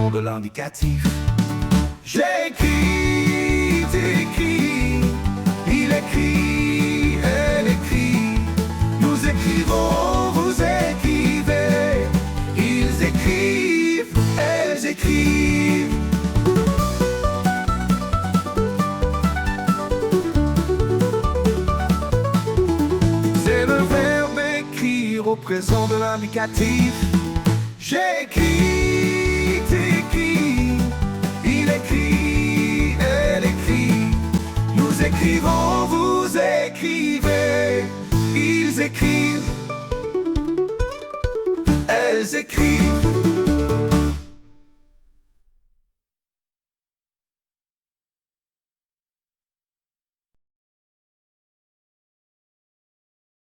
présent de l'indicatif. J'écris, t'écris, il écrit, elle écrit. Nous écrivons, vous écrivez. Ils écrivent, elles écrivent. C'est le verbe écrire au présent de l'indicatif. J'écris, t'écris, il écrit, elle écrit. Nous écrivons, vous écrivez. Ils écrivent, elles écrivent.